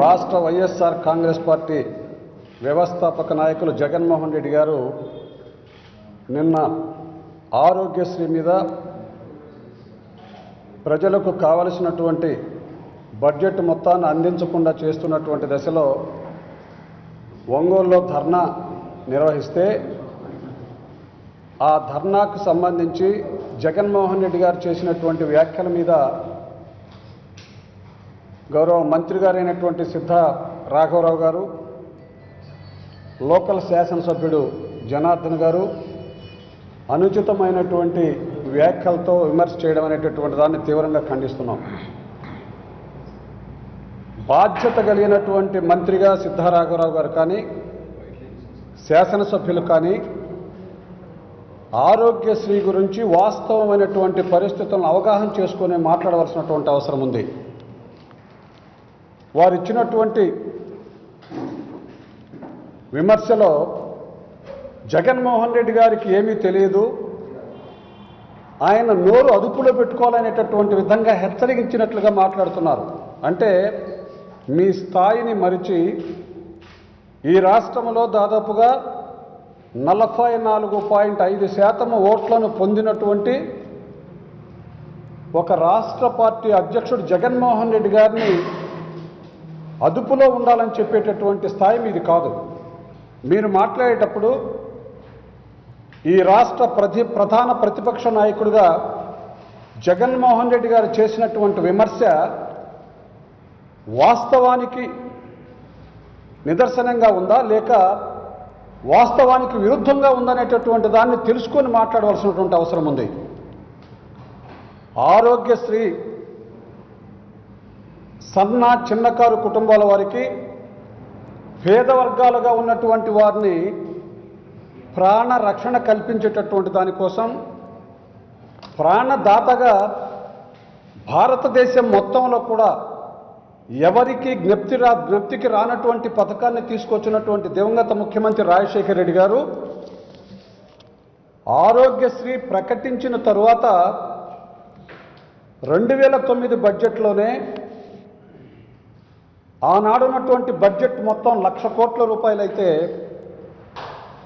రాష్ట్ర వైఎస్ఆర్ కాంగ్రెస్ పార్టీ వ్యవస్థాపక నాయకులు జగన్మోహన్ రెడ్డి గారు నిన్న ఆరోగ్యశ్రీ మీద ప్రజలకు కావలసినటువంటి బడ్జెట్ మొత్తాన్ని అందించకుండా చేస్తున్నటువంటి దశలో ఒంగోలులో ధర్నా నిర్వహిస్తే ఆ ధర్నాకు సంబంధించి జగన్మోహన్ రెడ్డి గారు చేసినటువంటి వ్యాఖ్యల మీద గౌరవ మంత్రి గారైనటువంటి సిద్ధ రాఘవరావు గారు, లోకల్ శాసనసభ్యుడు జనార్దన్ గారు అనుచితమైనటువంటి వ్యాఖ్యలతో విమర్శ చేయడం అనేటటువంటి దాన్ని తీవ్రంగా ఖండిస్తున్నాం. బాధ్యత కలిగినటువంటి మంత్రిగా సిద్ధ రాఘవరావు గారు కానీ, శాసనసభ్యులు కానీ ఆరోగ్యశ్రీ గురించి వాస్తవమైనటువంటి పరిస్థితులను అవగాహన చేసుకుని మాట్లాడవలసినటువంటి అవసరం ఉంది. వారు ఇచ్చినటువంటి విమర్శలో జగన్మోహన్ రెడ్డి గారికి ఏమీ తెలియదు, ఆయన నోరు అదుపులో పెట్టుకోవాలనేటటువంటి విధంగా హెచ్చరించినట్లుగా మాట్లాడుతున్నారు. అంటే మీ స్థాయిని మరిచి ఈ రాష్ట్రంలో దాదాపుగా 44.5% ఓట్లను పొందినటువంటి ఒక రాష్ట్ర పార్టీ అధ్యక్షుడు జగన్మోహన్ రెడ్డి గారిని అదుపులో ఉండాలని చెప్పేటటువంటి స్థాయి మీది కాదు. మీరు మాట్లాడేటప్పుడు ఈ రాష్ట్ర ప్రధాన ప్రతిపక్ష నాయకుడిగా జగన్మోహన్ రెడ్డి గారు చేసినటువంటి విమర్శ వాస్తవానికి నిదర్శనంగా ఉందా లేక వాస్తవానికి విరుద్ధంగా ఉందనేటటువంటి దాన్ని తెలుసుకొని మాట్లాడవలసినటువంటి అవసరం ఉంది. ఆరోగ్యశ్రీ సన్న చిన్నకారు కుటుంబాల వారికి, పేద వర్గాలుగా ఉన్నటువంటి వారిని ప్రాణ రక్షణ కల్పించేటటువంటి దానికోసం ప్రాణదాతగా భారతదేశం మొత్తంలో కూడా ఎవరికి జ్ఞప్తికి రానటువంటి పథకాన్ని తీసుకొచ్చినటువంటి దివంగత ముఖ్యమంత్రి రాజశేఖర రెడ్డి గారు ఆరోగ్యశ్రీ ప్రకటించిన తరువాత 2009 బడ్జెట్లోనే ఆనాడున్నటువంటి బడ్జెట్ మొత్తం 1,00,000 కోట్ల రూపాయలైతే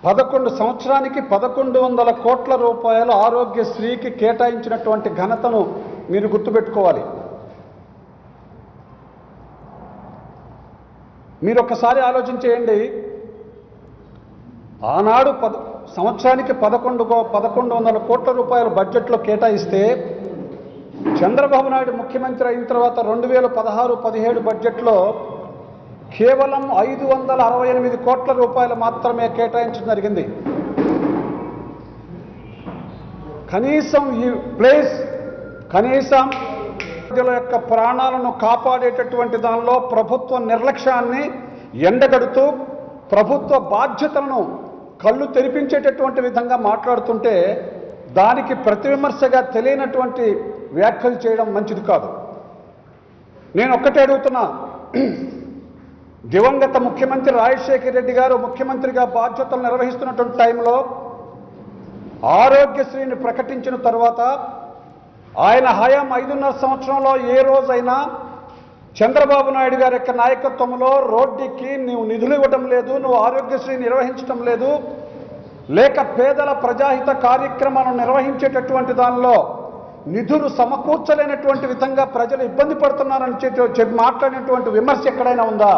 11 సంవత్సరానికి 1,100 కోట్ల రూపాయలు ఆరోగ్యశ్రీకి కేటాయించినటువంటి ఘనతను మీరు గుర్తుపెట్టుకోవాలి. మీరు ఒక్కసారి ఆలోచించేయండి. ఆనాడు సంవత్సరానికి 1,100 కోట్ల రూపాయల బడ్జెట్లో కేటాయిస్తే చంద్రబాబు నాయుడు ముఖ్యమంత్రి అయిన తర్వాత 2016-17 బడ్జెట్లో కేవలం 568 కోట్ల రూపాయలు మాత్రమే కేటాయించడం జరిగింది. కనీసం ప్రజల యొక్క ప్రాణాలను కాపాడేటటువంటి దానిలో ప్రభుత్వ నిర్లక్ష్యాన్ని ఎండగడుతూ ప్రభుత్వ బాధ్యతలను కళ్ళు తెరిపించేటటువంటి విధంగా మాట్లాడుతుంటే దానికి ప్రతివిమర్శగా తెలియనటువంటి వ్యాఖ్యలు చేయడం మంచిది కాదు. నేను ఒక్కటే అడుగుతున్నా, దివంగత ముఖ్యమంత్రి రాజశేఖర రెడ్డి గారు ముఖ్యమంత్రిగా బాధ్యతలు నిర్వహిస్తున్నటువంటి టైంలో ఆరోగ్యశ్రీని ప్రకటించిన తర్వాత ఆయన హయాం 5.5 సంవత్సరంలో ఏ రోజైనా చంద్రబాబు నాయుడు గారి యొక్క నాయకత్వంలో రోడ్డుకి నువ్వు నిధులు ఇవ్వటం లేదు, నువ్వు ఆరోగ్యశ్రీ నిర్వహించడం లేదు, లేక పేదల ప్రజాహిత కార్యక్రమాలను నిర్వహించేటటువంటి దానిలో నిధులు సమకూర్చలేనటువంటి విధంగా ప్రజలు ఇబ్బంది పడుతున్నారని చెప్పి మాట్లాడినటువంటి విమర్శ ఎక్కడైనా ఉందా?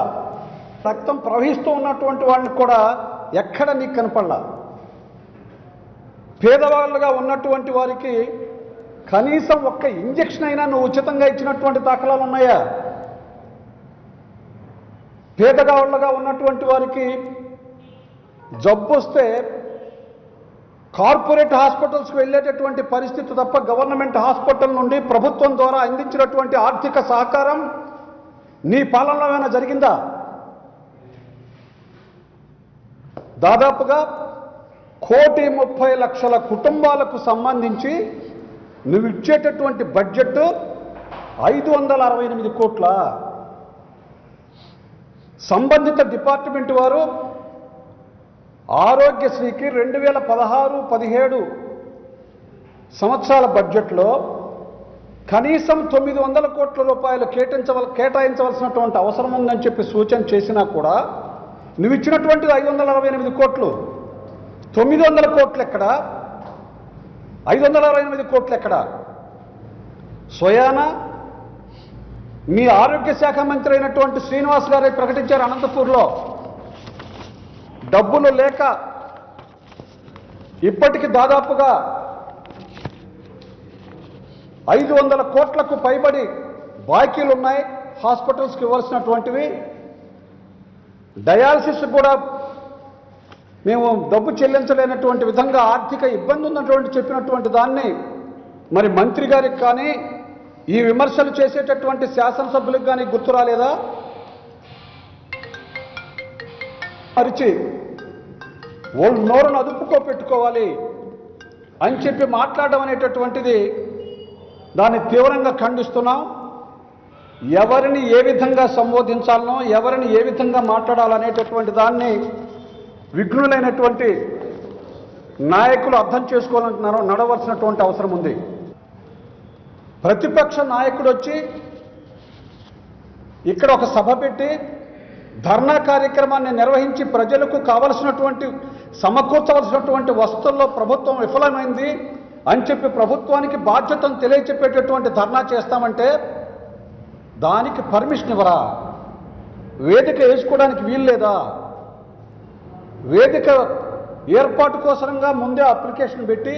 రక్తం ప్రవహిస్తూ ఉన్నటువంటి వాళ్ళని కూడా ఎక్కడ నీకు కనపడలా. పేదవాళ్ళుగా ఉన్నటువంటి వారికి కనీసం ఒక్క ఇంజెక్షన్ అయినా నువ్వు ఉచితంగా ఇచ్చినటువంటి దాఖలాలు ఉన్నాయా? పేదవాళ్ళుగా ఉన్నటువంటి వారికి జబ్బు వస్తే కార్పొరేట్ హాస్పిటల్స్కి వెళ్ళేటటువంటి పరిస్థితి తప్ప గవర్నమెంట్ హాస్పిటల్ నుండి ప్రభుత్వం ద్వారా అందించినటువంటి ఆర్థిక సహకారం నీ పాలనలో ఏమైనా జరిగిందా? దాదాపుగా 1,30,00,000 కుటుంబాలకు సంబంధించి నువ్వు ఇచ్చేటటువంటి బడ్జెట్ 568 కోట్ల. సంబంధిత డిపార్ట్మెంట్ వారు ఆరోగ్యశ్రీకి 2016-17 సంవత్సరాల బడ్జెట్లో కనీసం 900 కోట్ల రూపాయలు కేటాయించవలసినటువంటి అవసరం ఉందని చెప్పి సూచన చేసినా కూడా నువ్వు ఇచ్చినటువంటిది 568 కోట్లు. 900 కోట్లు ఎక్కడ, 568 కోట్లు ఎక్కడ? స్వయాన మీ ఆరోగ్య శాఖ మంత్రి అయినటువంటి శ్రీనివాస్ గారే ప్రకటించారు అనంతపూర్లో, డబ్బులు లేక ఇప్పటికి దాదాపుగా 500 కోట్లకు పైబడి బాకీలు ఉన్నాయి హాస్పిటల్స్కి ఇవ్వాల్సినటువంటివి. డయాలసిస్ కూడా మేము డబ్బు చెల్లించలేనటువంటి విధంగా ఆర్థిక ఇబ్బంది ఉన్నటువంటి చెప్పినటువంటి దాన్ని మరి మంత్రి గారికి కానీ ఈ విమర్శలు చేసేటటువంటి శాసనసభ్యులకు కానీ గుర్తు రాలేదా? మరిచి వాళ్ళు నోరును అదుపుకో పెట్టుకోవాలి అని చెప్పి మాట్లాడడం అనేటటువంటిది దాన్ని తీవ్రంగా ఖండిస్తున్నాం. ఎవరిని ఏ విధంగా సంబోధించాలనో, ఎవరిని ఏ విధంగా మాట్లాడాలనేటటువంటి దాన్ని విఘ్నులైనటువంటి నాయకులు అర్థం చేసుకోవాలంటున్నారో నడవలసినటువంటి అవసరం ఉంది. ప్రతిపక్ష నాయకుడు వచ్చి ఇక్కడ ఒక సభ పెట్టి ధర్నా కార్యక్రమాన్ని నిర్వహించి ప్రజలకు కావలసినటువంటి సమకూర్చవలసినటువంటి వస్తువుల్లో ప్రభుత్వం విఫలమైంది అని చెప్పి ప్రభుత్వానికి బాధ్యతను తెలియచెప్పేటటువంటి ధర్నా చేస్తామంటే దానికి పర్మిషన్ ఇవ్వరా? వేదిక వేసుకోవడానికి వీలు లేదా? వేదిక ఏర్పాటు కోసంగా ముందే అప్లికేషన్ పెట్టి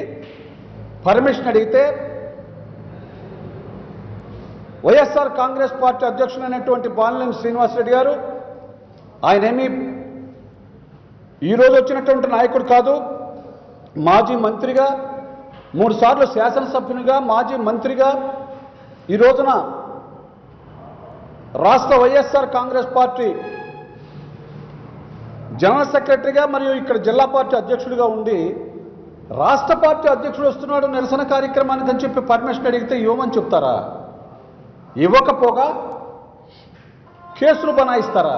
పర్మిషన్ అడిగితే వైఎస్ఆర్ కాంగ్రెస్ పార్టీ అధ్యక్షుడైనటువంటి బాలినేని శ్రీనివాసరెడ్డి గారు, ఆయనేమీ ఈరోజు వచ్చినటువంటి నాయకుడు కాదు, మాజీ మంత్రిగా 3 సార్లు శాసనసభ్యునిగా, మాజీ మంత్రిగా, ఈ రోజున రాష్ట్ర వైఎస్ఆర్ కాంగ్రెస్ పార్టీ జనరల్ సెక్రటరీగా మరియు ఇక్కడ జిల్లా పార్టీ అధ్యక్షుడిగా ఉండి రాష్ట్ర పార్టీ అధ్యక్షుడు వస్తున్నాడు నిరసన కార్యక్రమానికి అని చెప్పి పర్మిషన్ అడిగితే ఇవ్వమని చెప్తారా? ఇవ్వకపోగా కేసులు బనాయిస్తారా?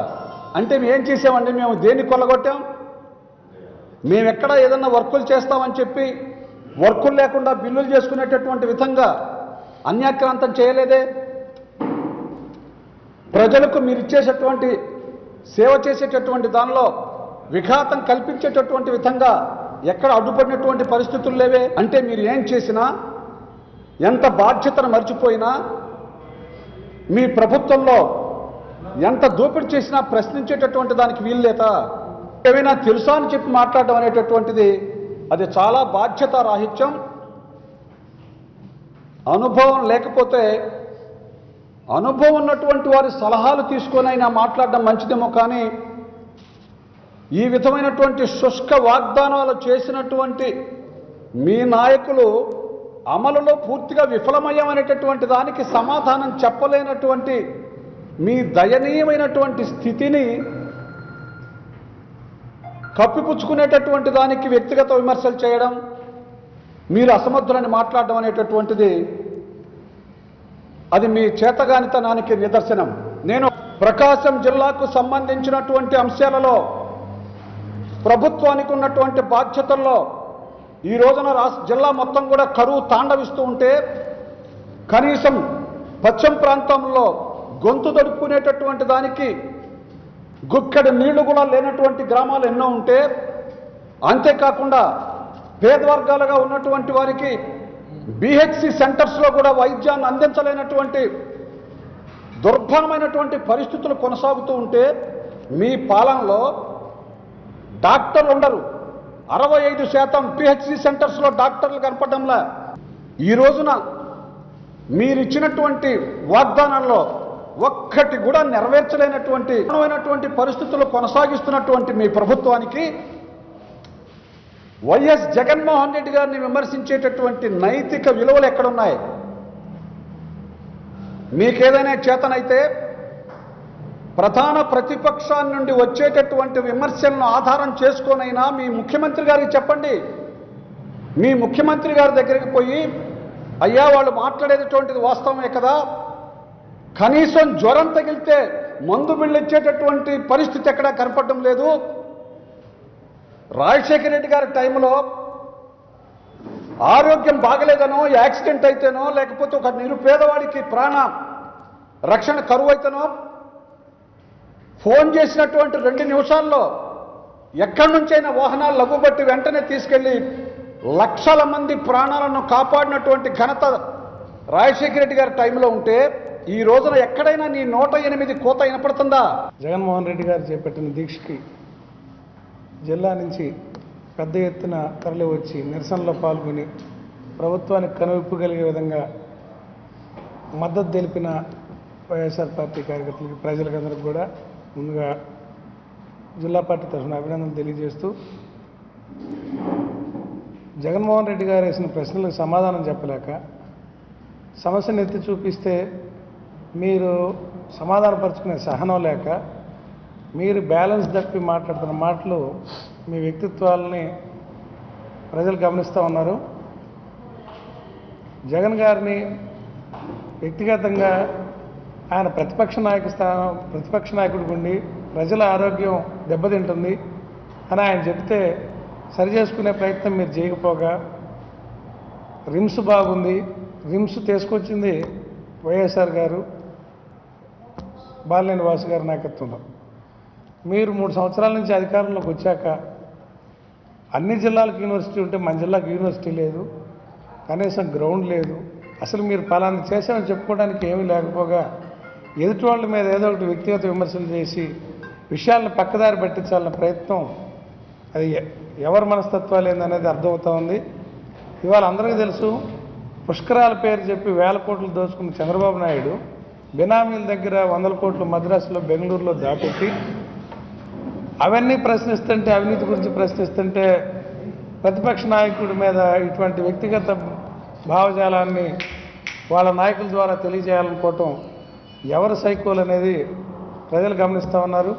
అంటే మేము ఏం చేసామండి? మేము దేన్ని కొల్లగొట్టాం? మేము ఎక్కడ ఏదన్నా వర్కులు చేస్తామని చెప్పి వర్కులు లేకుండా బిల్లులు చేసుకునేటటువంటి విధంగా అన్యాక్రాంతం చేయలేదే. ప్రజలకు మీరు ఇచ్చేటటువంటి సేవ చేసేటటువంటి దానిలో విఘాతం కల్పించేటటువంటి విధంగా ఎక్కడ అడ్డుపడినటువంటి పరిస్థితులు లేవే. అంటే మీరు ఏం చేసినా, ఎంత బాధ్యతను మర్చిపోయినా, మీ ప్రభుత్వంలో ఎంత దోపిడీ చేసినా ప్రశ్నించేటటువంటి దానికి వీల్లేదా? ఏమైనా తెలుసా అని చెప్పి మాట్లాడడం అనేటటువంటిది అది చాలా బాధ్యత రాహిత్యం. అనుభవం లేకపోతే అనుభవం ఉన్నటువంటి వారి సలహాలు తీసుకొని అయినా మాట్లాడడం మంచిదేమో, కానీ ఈ విధమైనటువంటి శుష్క వాగ్దానాలు చేసినటువంటి మీ నాయకులు అమలులో పూర్తిగా విఫలమయ్యామనేటటువంటి దానికి సమాధానం చెప్పలేనటువంటి మీ దయనీయమైనటువంటి స్థితిని కప్పిపుచ్చుకునేటటువంటి దానికి వ్యక్తిగత విమర్శలు చేయడం, మీరు అసమర్థులని మాట్లాడడం అనేటటువంటిది అది మీ చేతగానితనానికి నిదర్శనం. నేను ప్రకాశం జిల్లాకు సంబంధించినటువంటి అంశాలలో ప్రభుత్వానికి ఉన్నటువంటి బాధ్యతల్లో ఈ రోజున జిల్లా మొత్తం కూడా కరువు తాండవిస్తూ ఉంటే కనీసం పశ్చిమ ప్రాంతంలో గొంతు దడుపుకునేటటువంటి దానికి గుక్కడి నీళ్లు కూడా లేనటువంటి గ్రామాలు ఎన్నో ఉంటే, అంతేకాకుండా పేదవర్గాలుగా ఉన్నటువంటి వారికి బిహెచ్సి సెంటర్స్లో కూడా వైద్యాన్ని అందించలేనటువంటి దుర్భరమైనటువంటి పరిస్థితులు కొనసాగుతూ ఉంటే మీ పాలనలో డాక్టర్లు ఉండరు. 65% పిహెచ్సి సెంటర్స్లో డాక్టర్లు కనపడంలా. ఈ రోజున మీరిచ్చినటువంటి వాగ్దానాల్లో ఒక్కటి కూడా నెరవేర్చలేనటువంటి పరిస్థితులు కొనసాగిస్తున్నటువంటి మీ ప్రభుత్వానికి వైఎస్ జగన్మోహన్ రెడ్డి గారిని విమర్శించేటటువంటి నైతిక విలువలు ఎక్కడున్నాయి? మీకేదైనా చేతనైతే ప్రధాన ప్రతిపక్షాన్ని నుండి వచ్చేటటువంటి విమర్శలను ఆధారం చేసుకొనైనా మీ ముఖ్యమంత్రి గారికి చెప్పండి. మీ ముఖ్యమంత్రి గారి దగ్గరికి పోయి, అయ్యా వాళ్ళు మాట్లాడేటటువంటిది వాస్తవమే కదా, కనీసం జ్వరం తగిలితే మందు బిళ్ళు ఇచ్చేటటువంటి పరిస్థితి ఎక్కడా కనపడడం లేదు. రాజశేఖర రెడ్డి గారి టైంలో ఆరోగ్యం బాగలేదనో, యాక్సిడెంట్ అయితేనో, లేకపోతే ఒక నిరుపేదవాడికి ప్రాణ రక్షణ కరువు అయితేనో ఫోన్ చేసినటువంటి 2 నిమిషాల్లో ఎక్కడి నుంచైనా వాహనాలు లఘుబట్టి వెంటనే తీసుకెళ్లి లక్షల మంది ప్రాణాలను కాపాడినటువంటి ఘనత రాజశేఖర రెడ్డి గారి టైంలో ఉంటే ఈ రోజున ఎక్కడైనా నీ 108 కోత వినపడుతుందా? జగన్మోహన్ రెడ్డి గారు చేపట్టిన దీక్షకి జిల్లా నుంచి పెద్ద ఎత్తున తరలి వచ్చి నిరసనలో పాల్గొని ప్రభుత్వానికి కనువిప్పు కలిగే విధంగా మద్దతు తెలిపిన వైఎస్ఆర్ పార్టీ కార్యకర్తలకి, ప్రజలకందరికీ కూడా ముందుగా జిల్లా పార్టీ తరఫున అభినందనలు తెలియజేస్తూ, జగన్మోహన్ రెడ్డి గారు వేసిన ప్రశ్నలకు సమాధానం చెప్పలేక సమస్యను ఎత్తి చూపిస్తే మీరు సమాధానపరుచుకునే సహనం లేక మీరు బ్యాలెన్స్ తప్పి మాట్లాడుతున్న మాటలు మీ వ్యక్తిత్వాలని ప్రజలు గమనిస్తూ ఉన్నారు. జగన్ గారిని వ్యక్తిగతంగా ఆయన ప్రతిపక్ష నాయకుడికి ఉండి ప్రజల ఆరోగ్యం దెబ్బతింటుంది అని ఆయన చెప్తే సరి చేసుకునే ప్రయత్నం మీరు చేయకపోగా, రిమ్స్ బాగుంది, రిమ్స్ తీసుకొచ్చింది వైఎస్ఆర్ గారు, బాలినేని వాసు గారి నాయకత్వంలో. మీరు 3 సంవత్సరాల నుంచి అధికారంలోకి వచ్చాక అన్ని జిల్లాలకు యూనివర్సిటీ ఉంటే మన జిల్లాకు యూనివర్సిటీ లేదు, కనీసం గ్రౌండ్ లేదు, అసలు మీరు పలానా చేసామని చెప్పుకోవడానికి ఏమీ లేకపోగా ఎదుటి వాళ్ళ మీద ఏదో ఒకటి వ్యక్తిగత విమర్శలు చేసి విషయాలను పక్కదారి పట్టించాలన్న ప్రయత్నం, అది ఎవరి మనస్తత్వాలు ఏందనేది అర్థమవుతూ ఉంది. ఇవాళ అందరికీ తెలుసు, పుష్కరాల పేరు చెప్పి 1000 కోట్లు దోచుకున్న చంద్రబాబు నాయుడు బినామీల దగ్గర 100 కోట్లు మద్రాసులో, బెంగళూరులో దాపెట్టి అవన్నీ ప్రశ్నిస్తుంటే, అవినీతి గురించి ప్రశ్నిస్తుంటే ప్రతిపక్ష నాయకుడి మీద ఇటువంటి వ్యక్తిగత భావజాలాన్ని వాళ్ళ నాయకుల ద్వారా తెలియజేయాలనుకోవటం ఎవరు సైకోలు అనేది ప్రజలు గమనిస్తూ ఉన్నారు.